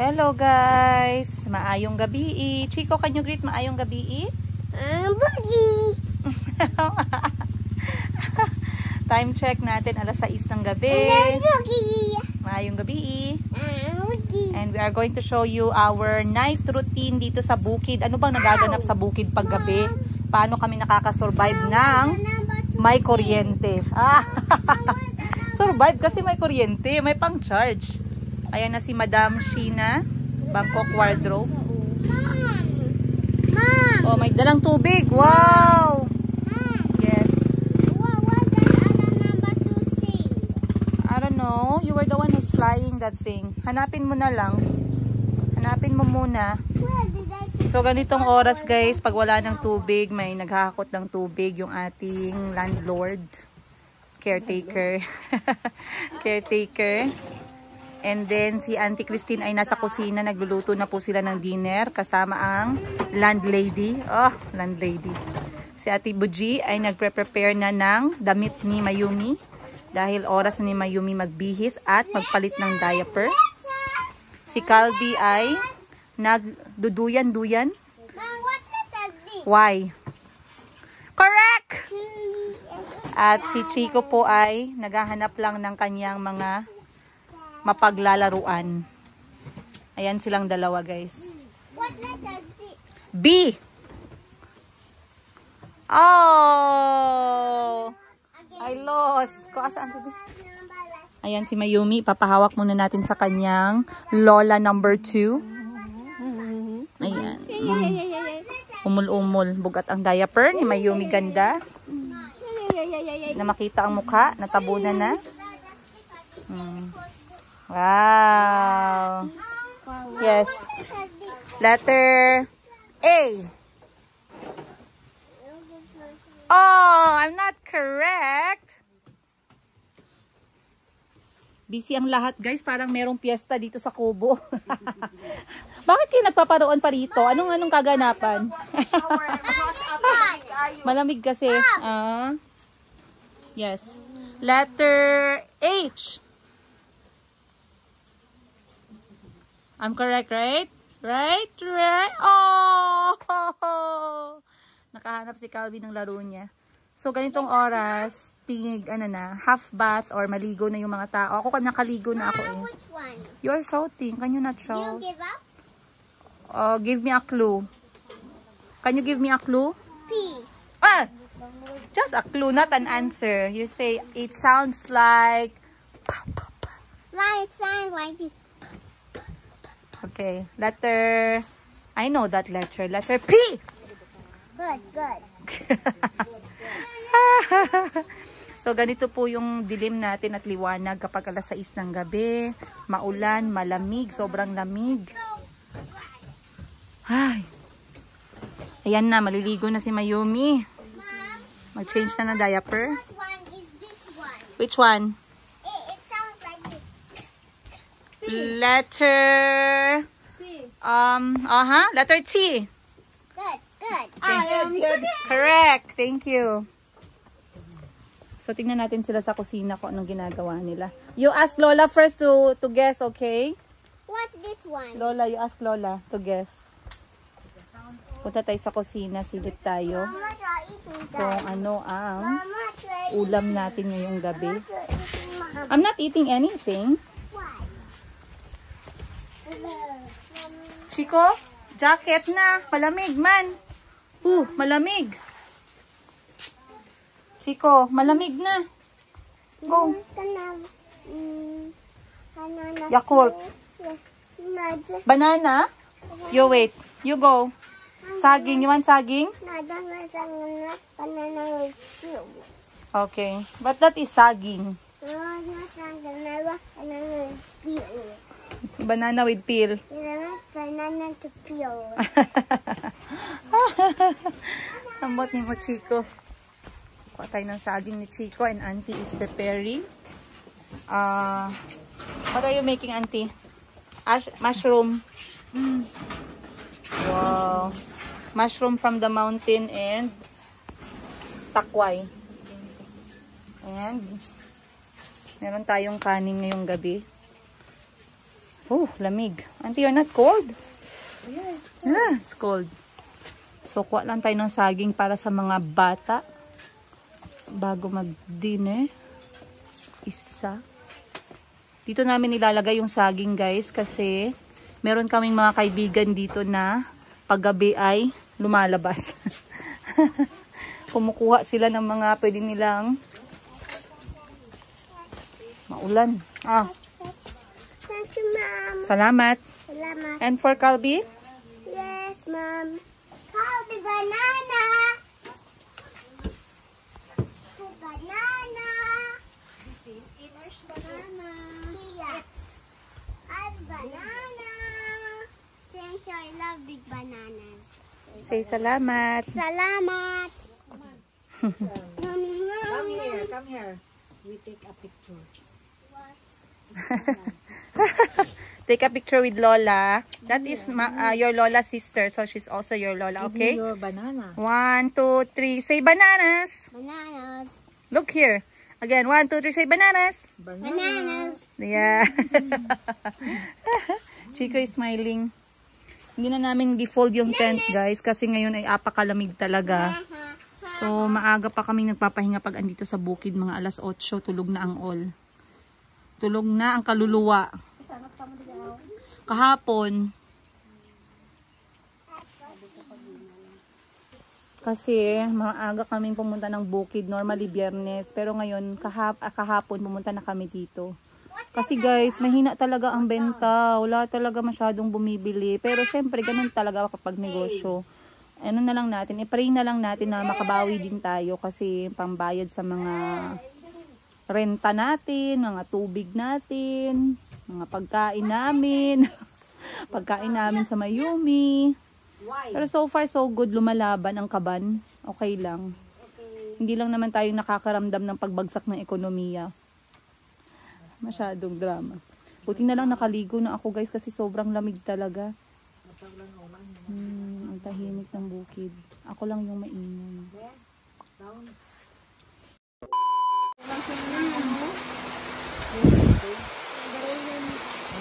Hello guys! Maayong gabi. Chico, can you greet maayong gabi? Boogie! Time check natin, alas 6 ng gabi. Boogie! Maayong gabi. Boogie! And we are going to show you our night routine dito sa bukid. Ano bang nagaganap sa bukid pag gabi? Paano kami nakakasurvive ng may kuryente? Survive kasi may kuryente, may pang charge. Ayan na si Madam Sheena, Bangkok Wardrobe. Mom! Oh, may dalang tubig. Wow! Yes. What does Anna number 2 sing? I don't know. You were the one who's flying that thing. Hanapin mo na lang. Hanapin mo muna. Where did I put So, ganitong oras guys, pag wala ng tubig, may naghahakot ng tubig yung ating landlord. Caretaker. Caretaker. And then, si Auntie Christine ay nasa kusina. Nagluluto na po sila ng dinner kasama ang landlady. Oh, landlady. Si Ate Buji ay nagpre-prepare na ng damit ni Mayumi. Dahil oras ni Mayumi magbihis at magpalit ng diaper. Si Calvi ay nagduduyan-duyan. Mom, what letter is this? Why? Correct! At si Chico po ay naghahanap lang ng kanyang mga mapaglalaruan. Ayan silang dalawa guys. What letter is this? B! Oh! I lost. Saan to? Ayan si Mayumi. Papahawak muna natin sa kanyang Lola number 2. Ayan. Umul-umul. Bugat ang diaper ni Mayumi, ganda. Na makita ang mukha. Natabunan na. Wow. Yes. Letter A. Oh, I'm not correct. Busy ang lahat guys. Parang merong piyesta dito sa Kubo. Bakit kayo nagpaparoon pa rito? Anong kaganapan? Malamig kasi. Yes. Letter H. I'm correct, right? Right? Oh! Nakahanap si Calvin ng laro niya. So, ganitong oras, half bath or maligo na yung mga tao. Ako, nakaligo na ako eh. Which one? You're shouting. Can you not You shout? give up? Give me a clue. Can you give me a clue? P. Just a clue, not an answer. You say, it sounds like... Mine sounds like this. Okay, letter... I know that letter. Letter P! Good, good. So, ganito po yung dilim natin at liwanag kapag alas 6 ng gabi. Maulan, malamig, sobrang lamig. Ay. Ayan na, maliligo na si Mayumi. Mag-change na ng diaper. What one is this one? Which one? It sounds like this. Letter... letter T. Good, good. Good. Correct. Thank you. So, tingnan natin sila sa kusina kung anong ginagawa nila. You ask Lola first to guess, okay? What's this one? Lola, you ask Lola to guess. Punta tayo sa kusina, silip tayo Mama, try eating kung that. ano ang Mama, try ulam natin ngayong gabi. eating Mama. I'm not eating anything. Why? Chico, jacket na. Malamig man. Malamig. Chico, malamig na. Go. Yakult. Banana? You wait. You go. Saging. You want saging? Okay. But that is saging. Banana with peel. Banana to peel. Ambot ni mo, Chico. Kuha tayo ng saging ni Chico and Auntie is preparing. What are you making, Auntie? Mushroom. Wow. Mushroom from the mountain and takway. And meron tayong kanin ngayong gabi. Oh, lamig. Auntie, you're not cold? Yeah, it's cold. So, kuha lang tayo ng saging para sa mga bata. Bago mag-dinner. Isa. Dito namin nilalagay yung saging, guys, kasi meron kaming mga kaibigan dito na paggabi ay lumalabas. Kumukuha sila ng mga pwede nilang maulan. Thank you, Mom. Salamat. Salamat. And for Calbi? Yes, Mom. Calbi banana. Banana. It's banana. Yes. I have banana. Thank you. I love big bananas. Say salamat. Salamat. Come here. We take a picture. Take a picture with Lola. That is your Lola's sister, so she's also your Lola, okay? Give me your banana. 1, 2, 3, say bananas. Bananas. Look here. Again, 1, 2, 3, say bananas. Bananas. Yeah. Chico is smiling. Hindi na namin gi-fold yung tent, guys, kasi ngayon ay apakalamig talaga. So, maaga pa kami nagpapahinga pag andito sa bukid, mga alas 8, tulog na ang all. Tulog na ang kaluluwa. Kahapon, kasi maaga kaming pumunta ng bukid, normally biyernes, pero ngayon kahapon pumunta na kami dito. Kasi guys, mahina talaga ang benta, wala talaga masyadong bumibili, pero syempre ganun talaga kapag negosyo. Ano na lang natin, i-pray na lang natin na makabawi din tayo kasi pambayad sa mga renta natin, mga tubig natin, mga pagkain namin, pagkain namin sa Mayumi. Pero so far so good, lumalaban ang kaban. Okay lang. Hindi lang naman tayo nakakaramdam ng pagbagsak ng ekonomiya. Masyadong drama. Buti na lang nakaligo na ako, guys, kasi sobrang lamig talaga. Ang tahimik ng bukid. Ako lang yung maingay.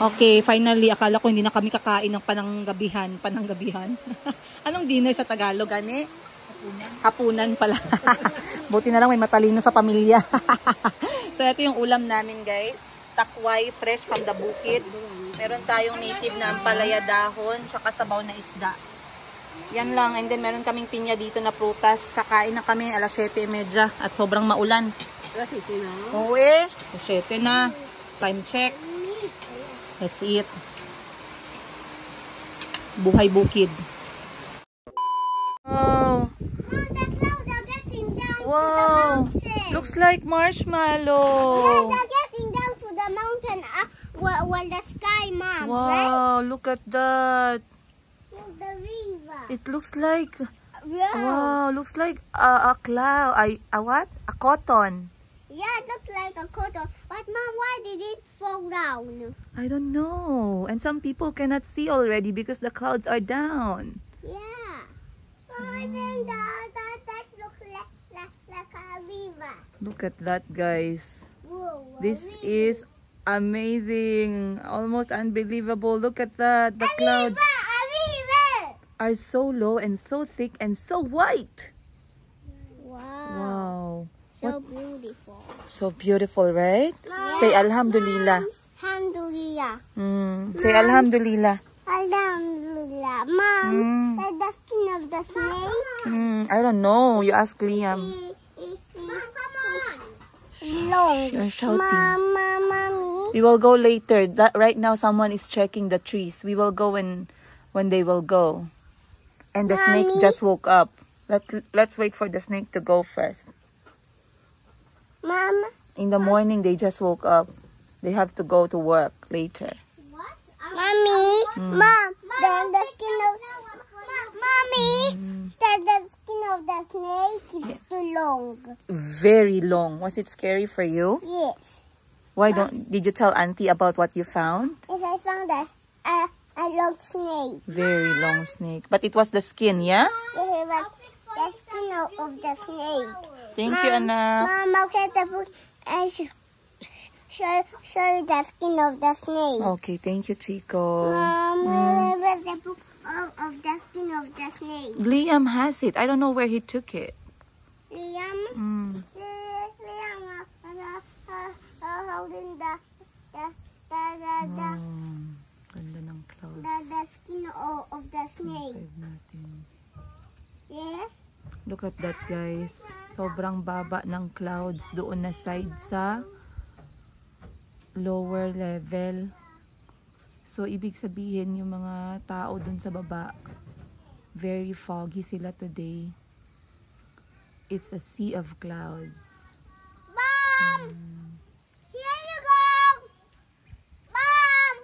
Okay, finally, akala ko hindi na kami kakain ng pananggabihan. Anong dinner sa Tagalog, ani? Hapunan pala. Buti na lang may matalino sa pamilya. So, ito yung ulam namin, guys. Takway, fresh from the bukid. Meron tayong native na ampalaya dahon, tsaka sabaw na isda. Yan lang. And then, meron kaming pinya dito na prutas. Kakain na kami alas 7:30 at sobrang maulan. Alas 7 na? Oo eh. Alas 7 na. Time check. Let's eat. Buhay bukid. Oh. Mom, the clouds are getting down to the Wow. mountain. Looks like Yeah, marshmallow. they're getting down to the mountain where the sky, Mom, right? Wow, look at that. Look, the river. It looks like, Yeah. wow, looks like a cloud. A what? A cotton. Yeah, it looks like a cotton. But Mom, why did it fall down? I don't know. And some people cannot see already because the clouds are down. Yeah. Mom, I think that looks like a river. Look at that, guys. Whoa, a This river. is amazing. Almost unbelievable. Look at that. The clouds A river. are so low and so thick and so white. Wow. Wow. So beautiful. So beautiful, right? Mom, Say Alhamdulillah. Alhamdulillah. Say Alhamdulillah. Alhamdulillah. Mom, that's the skin of the snake. I don't know. You ask Liam. Mom, come on. Long. You're shouting. Mommy. We will go later. Right now, someone is checking the trees. We will go when they will go. And the snake Mommy? just woke up. Let's wait for the snake to go first. Mom. In the morning, they just woke up. They have to go to work later. What? Mommy. Mom. The skin of. Mommy. The skin of the snake is too long. Very long. Was it scary for you? Yes. Why did you tell Auntie about what you found? If I found a long snake. Very long snake. But it was the skin, yeah? This is like the skin of the snake. Thank you, anak. Mom, I'll get the book and she show you the skin of the snake. Okay, thank you, Chico. Where's the book of the skin of the snake? Liam has it. I don't know where he took it. Liam? Liam holding the Ganda ng clouds. the skin of the snake. Yes? Look at that, guys. Sobrang baba ng clouds doon na side sa lower level. So, ibig sabihin yung mga tao dun sa baba, very foggy sila today. It's a sea of clouds. Mom! Here you go! Mom!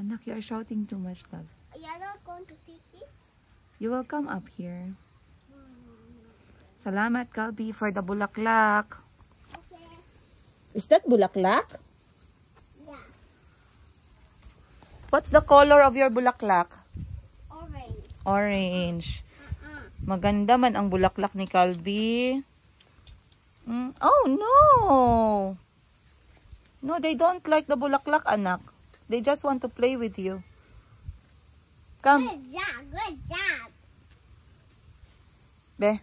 Anak, you are shouting too much, love. You're not going to see it? You will come up here. Salamat, Kalbi, for the bulaklak. Okay. Is that bulaklak? Yeah. What's the color of your bulaklak? Orange. Orange. Maganda man ang bulaklak ni Kalbi. Oh, no! No, they don't like the bulaklak, anak. They just want to play with you. Come. Good job. Good job. Be.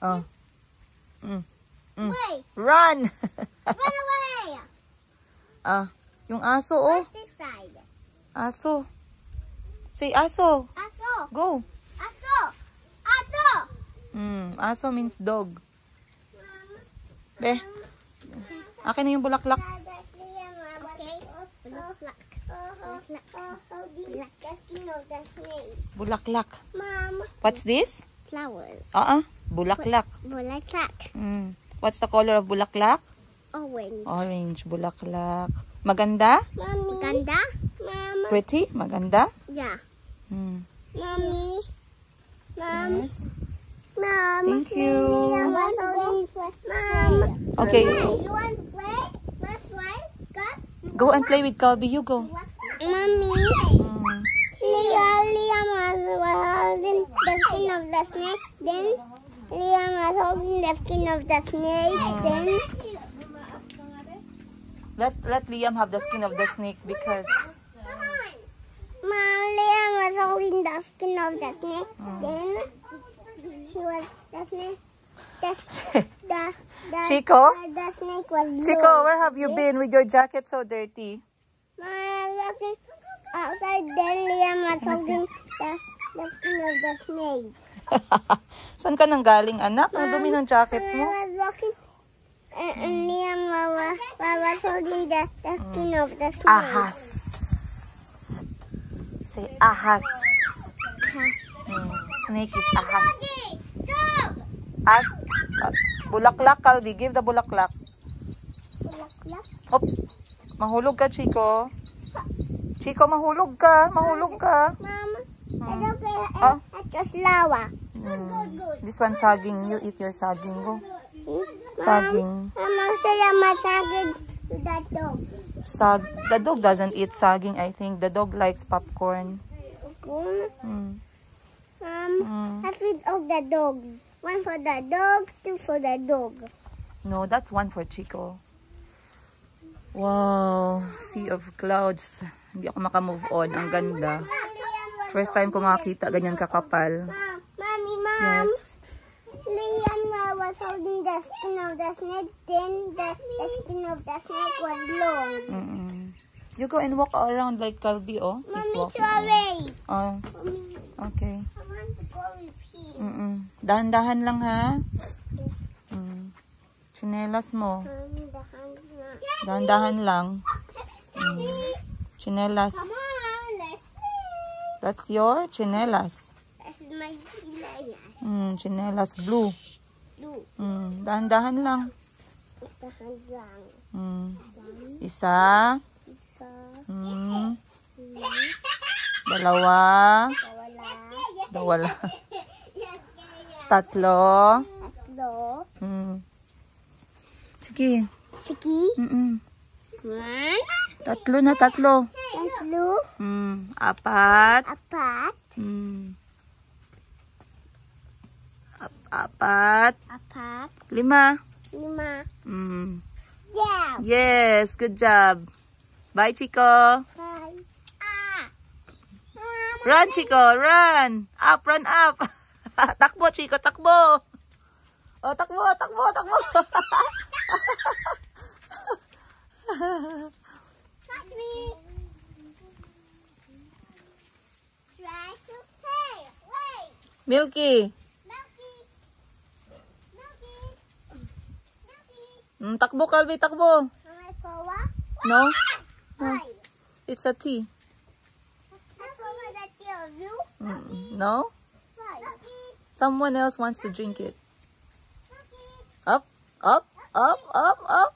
Oh. Wait. Run! Run away. Yung aso, oh. What's this side? Aso. Say aso. Aso. Go. Aso. Aso. Aso means dog. Be. Akin na yung bulaklak. Okay. Bulaklak. Mom. What's this? Flowers. Bulaklak. Bulaklak. What's the color of bulaklak? Orange. Orange, bulaklak. Maganda? Mommy. Ganda? Mama. Pretty? Maganda? Yeah. Mommy. Mom. Yes. Mom. Thank you. Mom. Okay. You want to play? Let's play. Go and play with Kalbi. You go. Mommy. Liam was holding the skin of the snake. Then Liam was holding the skin of the snake. Then Let Liam have the skin of the snake because Mom, Liam was holding the skin of the snake. Then he was the snake. The Chico? The snake was blue. Chico, where have you been with your jacket so dirty? Mom, I was walking outside. Then Liam was holding the skin of the snake. Saan ka nang galing, anak? Ang dumi ng jacket I mo. was walking. And Liam was holding the skin of the snake. Ahas. Say ahas. Snake is ahas. Dog! As bulaklak, Kalbi. Give the bulaklak. Bulaklak. Hop. Mahulog ka, Chico. Chico, mahulog ka. Mahulog ka. Mama, it's just lava. Good. This one saging. You eat your saging. Go. Saging. Mama, say I'm saging to that dog. The dog doesn't eat saging, I think. The dog likes popcorn. I feed all the dogs. One for the dog, two for the dog. No, that's one for Chico. Wow. Sea of clouds. Hindi ako makamove on. Ang ganda. First time ko makakita ganyan kakapal. Mommy, Mom. Yes. Liam was holding the skin of the snake. Then the skin of the snake was long. You go and walk around like Kalbi, oh. He's Mommy, walking. sorry. Oh, Mommy, okay. I want to go with him. Dahan-dahan lang, ha? Chinelas mo. Dahan-dahan lang. Chinelas. Come on, let's play. That's your chinelas. That's my chinelas. Chinelas blue. Blue. Dahan-dahan lang. Dahan lang. Isa. Isa. Dalawa. Wala. Tatlo. Tatlo. Sige. Sige. One. Tatlo na, tatlo. Tatlo. Apat. Apat. Apat. Apat. Lima. Lima. Yeah. Yes, good job. Bye, Chico. Bye. Run, Chico, run. Up, run up. Takbo, Chico, takbo. Oh, takbo, takbo, takbo. Catch me. Try to play. Wait. Milky. Milky. Milky. Milky. Takbo, Calvi, takbo. Mama, Kowa. No? Why? It's a T. Kowa, that's you. No? Why? Someone else wants to drink it. Up, up, up, up, up.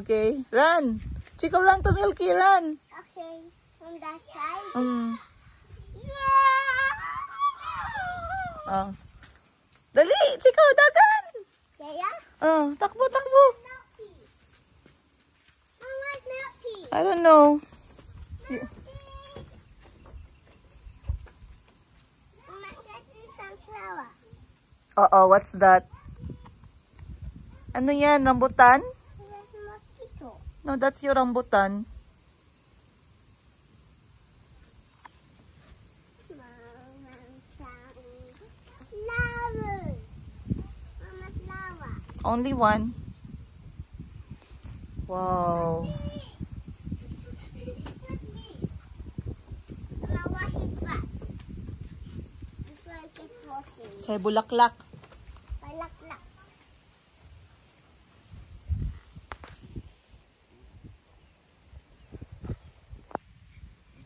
Okay, run. Chico, run to Milky, run. Okay. From that side. Yeah. Oh. Dali, Chico, dagan. Yeah. Oh, takbo, takbo. Milky. Mama's milky. I don't know. Mama, getting some flower. Oh, what's that? Ano yan, rambutan? There's a mosquito. No, that's your rambutan. Flower. Mama's flower. Only one. Wow. Mama, wash it back. Before I keep washing. Say bulaklak. Palak-lak.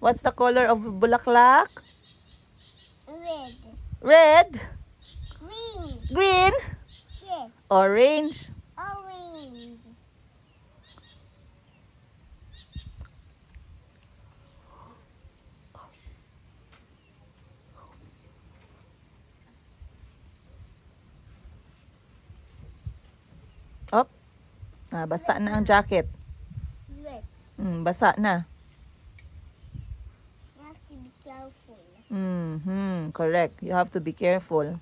What's the color of bulaklak? Red. Red, Green. green, Yes. orange. Orange. Up. Basa na ang jacket. Red. Basa na. You have to be careful. Correct. You have to be careful.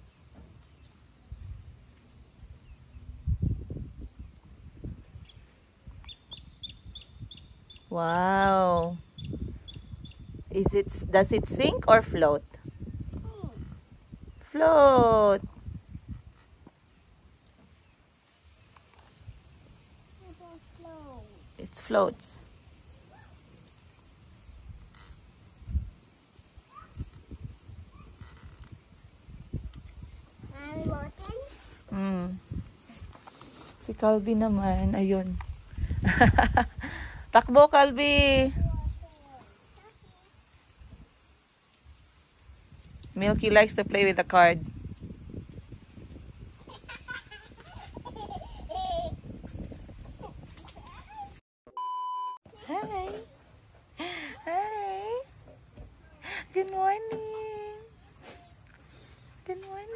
Wow. Does it sink or float? Float. It floats. I'm walking. Si Calvi naman, ayun. Takbo, Calvi. Milky likes to play with the card. Hi. Hi. Good morning. Good morning.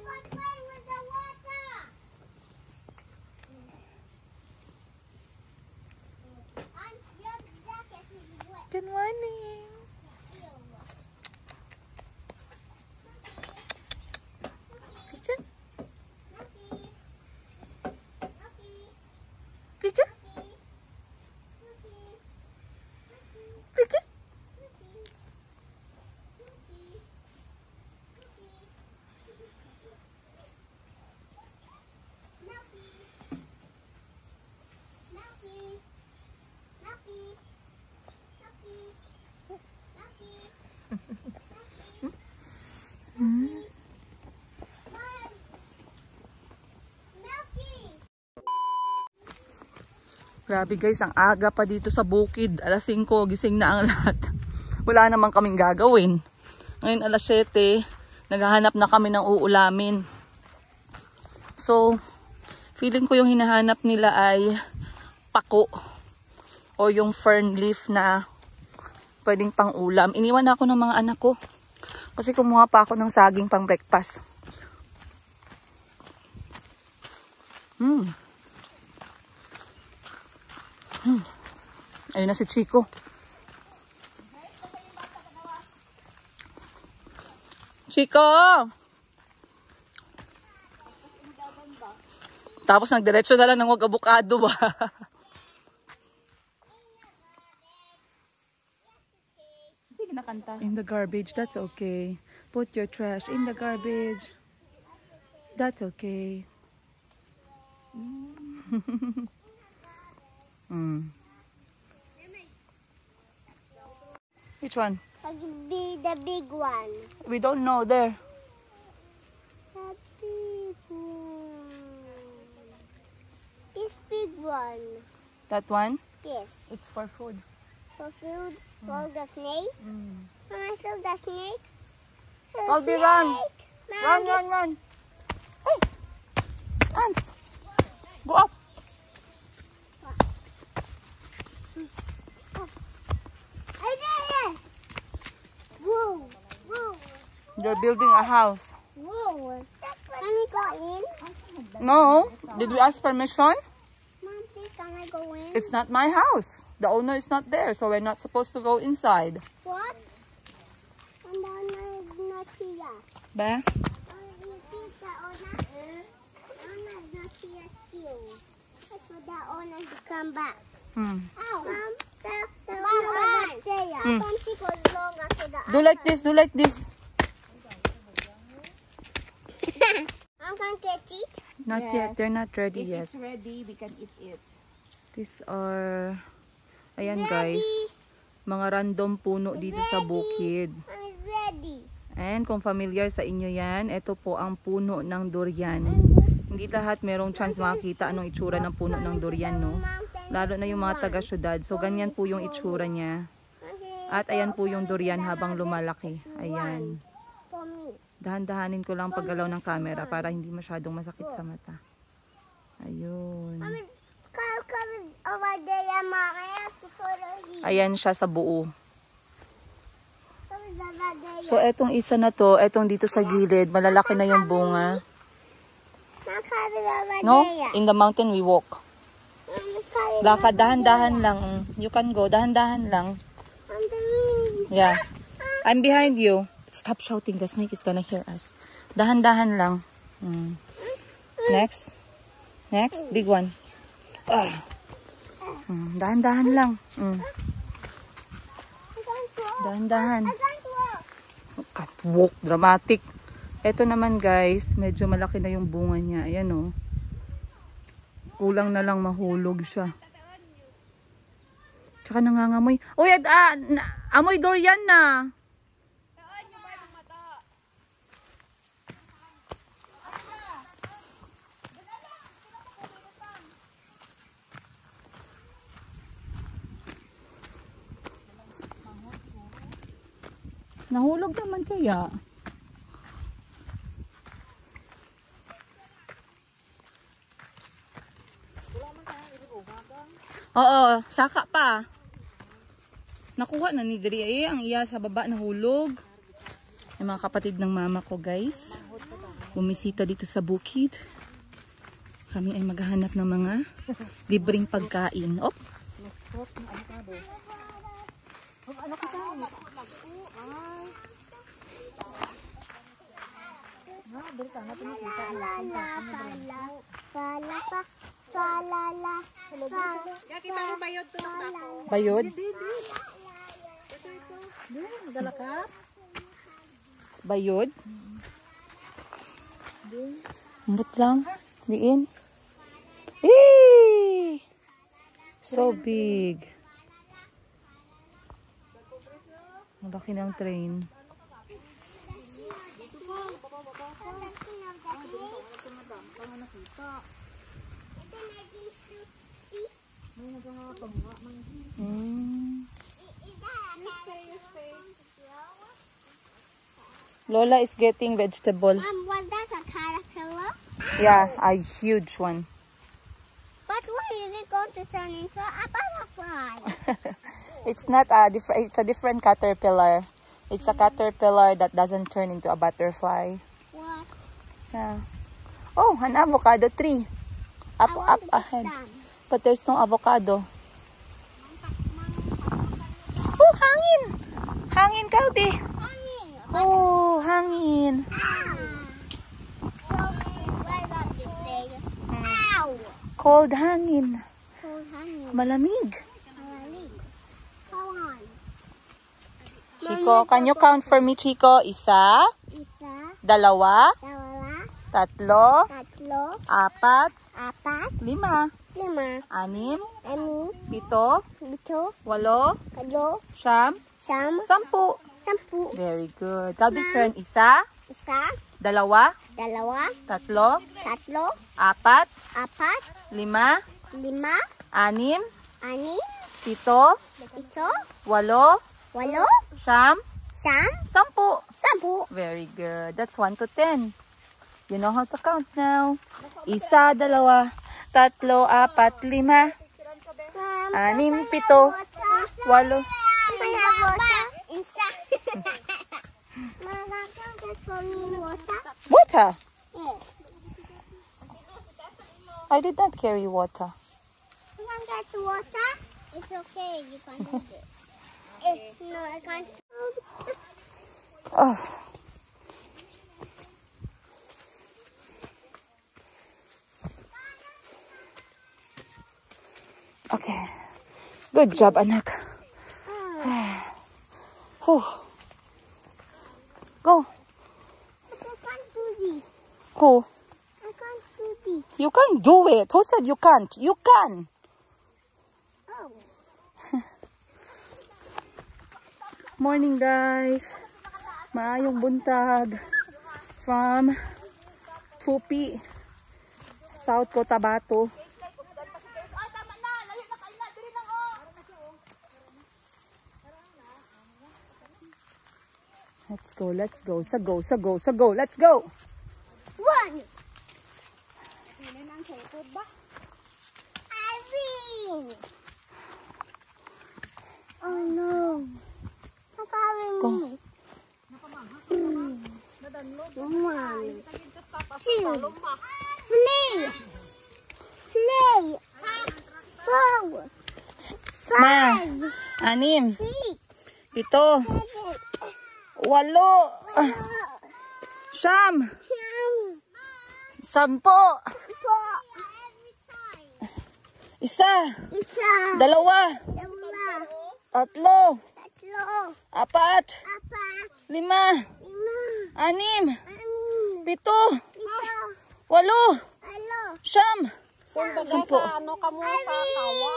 With the water. Your jacket is wet. Good morning. Pika. Pika. Pika. Grabe guys, ang aga pa dito sa bukid. Alas 5, gising na ang lahat. Wala naman kaming gagawin. Ngayon alas 7, naghahanap na kami ng uulamin. So, feeling ko yung hinahanap nila ay pako o yung fern leaf na pwedeng pang ulam. Iniwan ako ng mga anak ko kasi kumuha pa ako ng saging pang breakfast. Ayun na si Chico. Chico! Tapos nagdiretso na lang ng wag avocado ba? Hindi kinakanta. In the garbage, that's okay. Put your trash in the garbage. That's okay. Which one? Be the big one. We don't know there. The big one. This big one. That one? Yes. It's for food. For food. For the snake. Can I feel the snake? Colby, run. Run. Hey! Ants! Go up. I did it! Whoa! Whoa! They're building a house. Whoa! Can we go in? No. Did we ask permission? Mom, please, can I go in? It's not my house. The owner is not there, so we're not supposed to go inside. What? And the owner is not here. Ba? You think the owner is not here still. So the owner to come back. Ow! Mom, the owner is not there. Some people longer to the Do like this. Do like this. I'm gonna get it. Not yet. They're not ready If yet. it's ready, we can eat it. These are... Ayan guys. Mga random puno dito sa bukid. I'm ready. And kung familiar sa inyo yan, ito po ang puno ng durian. Hindi lahat merong chance makakita anong itsura ng puno ng durian, no? Lalo na yung mga taga-syudad. So, ganyan po yung itsura niya. At ayan po yung durian habang lumalaki. Ayan. For me. Dahan-dahanin ko lang paggalaw ng camera para hindi masyadong masakit sa mata. Ayun. Come over there, Mom. I have to follow you. Ayan siya sa buo. Come over there. So, etong isa na to, etong dito sa gilid, malalaki na yung bunga. Mom, come over No? there. In the mountain we walk. Mom, come Lakad, dahan-dahan lang. You can go, dahan-dahan lang. on the wing. Yeah. I'm behind you. Stop shouting. The snake is gonna hear us. Dahan-dahan lang. Next. Next. Big one. Dahan-dahan lang. I can't walk. Dahan-dahan. I can't walk. Catwalk. Dramatic. Ito naman guys, medyo malaki na yung bunga niya. Ayan o. Kulang na lang mahulog siya. Tsaka nangangamoy. Uy, amoy durian na. Nahulog naman kaya. Oo, saka pa. Nakuha na ni Dri. Ang iya sa baba nahulog. Yung mga kapatid ng mama ko guys. Bumisita dito sa bukid. Kami ay maghahanap ng mga libreng pagkain. Oh. Bayod? Bayod? Ambot lang. Diin. Eee! So big. Ang laki ng train. Lola is getting vegetable. Was that a caterpillar? Yeah, a huge one. But why is it going to turn into a butterfly? It's not a different. It's a different caterpillar. It's a caterpillar that doesn't turn into a butterfly. What? Yeah. Oh, an avocado tree. Up ahead. But there's no avocado. Oh, hangin! Hangin, Kaldi. Oh, hangin. So, why not this day? Ow! Cold hangin. Cold honey. Malamig. Malamig. Come on. Chico, can you count for me, Chico? 1, Isa, 2, dalawa, 3, tatlo, 4, 4, 5, 6, 5, 6, 7, 8, 8, 8, 8, 9, 10, 10, 10. Very good. Gabby's turn. 1, 2, isa, 3, dalawa, 4, tatlo, 5, 4, 6, 5, 6, 7, 7, 8, 8, 10, 10, 10. Very good. That's 1 to 10. You know how to count now. 1, 2, 3, 4, 5, 6, 7, 8, 8. Water. I did not carry water. Water? It's okay, you can do this. It's no, I can't. Oh. Okay. Good job, anak. Whew. Go. I can't do this. Who? I can't do this. You can do it. Who said you can't? You can. Oh. Morning, guys. Maayong buntag from Tupi, South Cotabato. Let's go. Let's go. One. I win. Oh no. Go. One. 2, 3, 4, Ma. 5, 6, 6, 7, 8, 9, 10, isa, dalawa, tatlo, apat, 5, 6, 7, 8, 9, 10, 10. Ano ka mo sa kawa?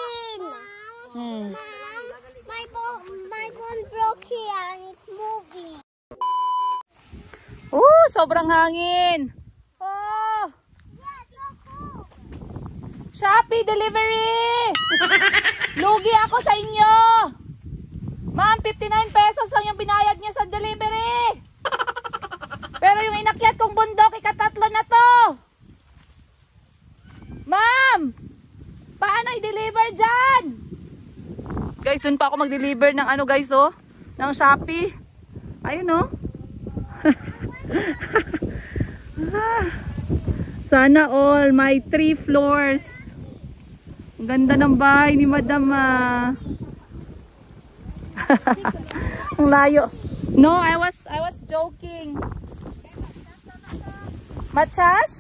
My bone broke here and it's moving. Sobrang hangin. Oh, Yeah, so cool. Shopee delivery. Lugi ako sa inyo. Ma'am, 59 pesos lang yung binayad niyo sa delivery. Pero yung inakyat kong bundok, ikatatlo na to. Ma'am, paano i-deliver dyan? Guys, dun pa ako mag-deliver ng ano guys, oh, ng Shopee. Ayun, oh. Sana all, may 3 floors. Ang ganda ng bahay ni Madam, ah. Ang layo. No, I was joking. Machas?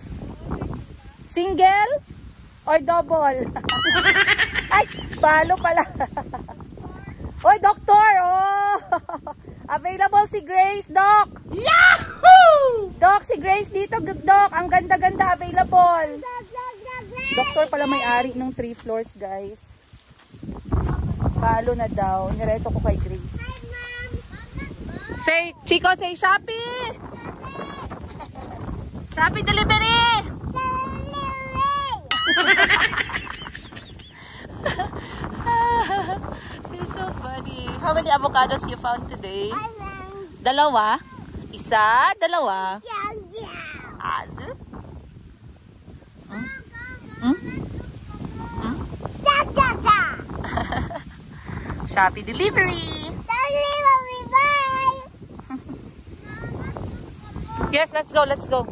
Single or double? Ay, balo pala. Oy, doctor, oh. Available si Grace, Doc. Yahoo! Doc, si Grace dito, Doc. Ang ganda-ganda, available. Doctor pala may-ari ng 3 floors, guys. Balo na daw. Nireto ko kay Grace. Say, Chico, say Shopee! Shopee delivery! You're so funny. How many avocados you found today? Dalawa? Isa, dalawa. Azu? Shopee delivery. Yes, let's go, let's go.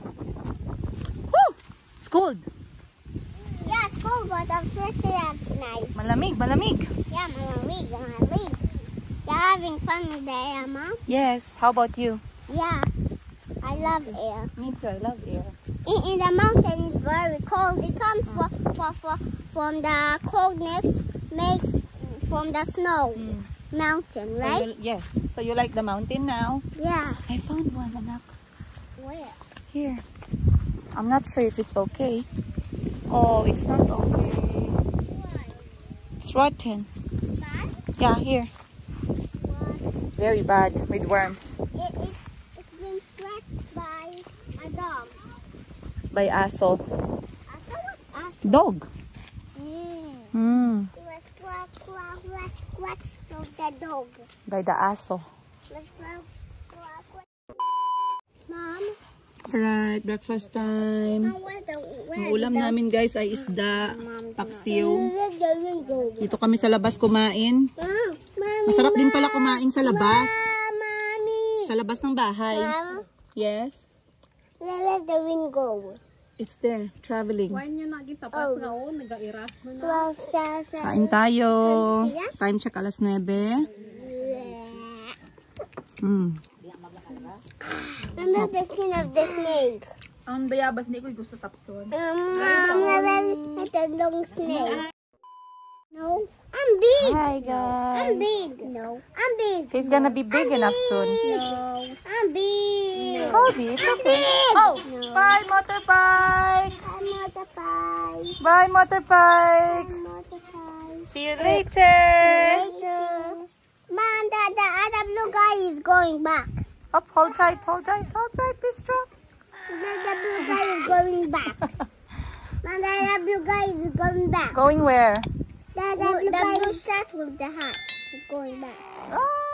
Woo! It's cold. Yeah, it's cold, but I'm sure that's nice. Malamig, malamig. Yeah, malamig, malamig. You're having fun with the air, Mom? Yes, how about you? Yeah, I love air. Me too, I love air. In the mountain, it's very cold. It comes for from the coldness makes from the snow mountain, So right? yes. So you like the mountain now? Yeah. I found one, anak. Where? Here. I'm not sure if it's okay. Oh, it's not okay. It's rotten. Bad? Yeah, here. What? Very bad with worms. It's been scratched by a dog. By aso. Aso? What's aso? Dog. It was scratched of the dog. By the aso. Mom, Alright, breakfast time. Ang ulam namin guys ay isda, paksiw. Dito kami sa labas kumain. Masarap din pala kumain sa labas. Mommy. Sa labas ng bahay. Mom, Yes. where is the wind go? It's there, traveling. Why niya naging tapas nga o, nag-airas mo na. Kain tayo. Time check alas 9. I'm not the skin of the snake. Ang bayabas hindi ko gusto tapson. Mom, it's a long snake. No, I'm big. Hi guys. I'm big. No, I'm big. He's gonna be big enough soon. No, I'm big. Kobe, it's okay. Oh, bye motorbike. I'm not a pie. Bye motorbike. I'm not a pie. See you later. Later. Mom, the other blue guy is going back. Up, hold tight, be strong. The blue guy is going back. Mom, the other blue guy is going back. Going where? The blue shirt with the hat is going back. Ah.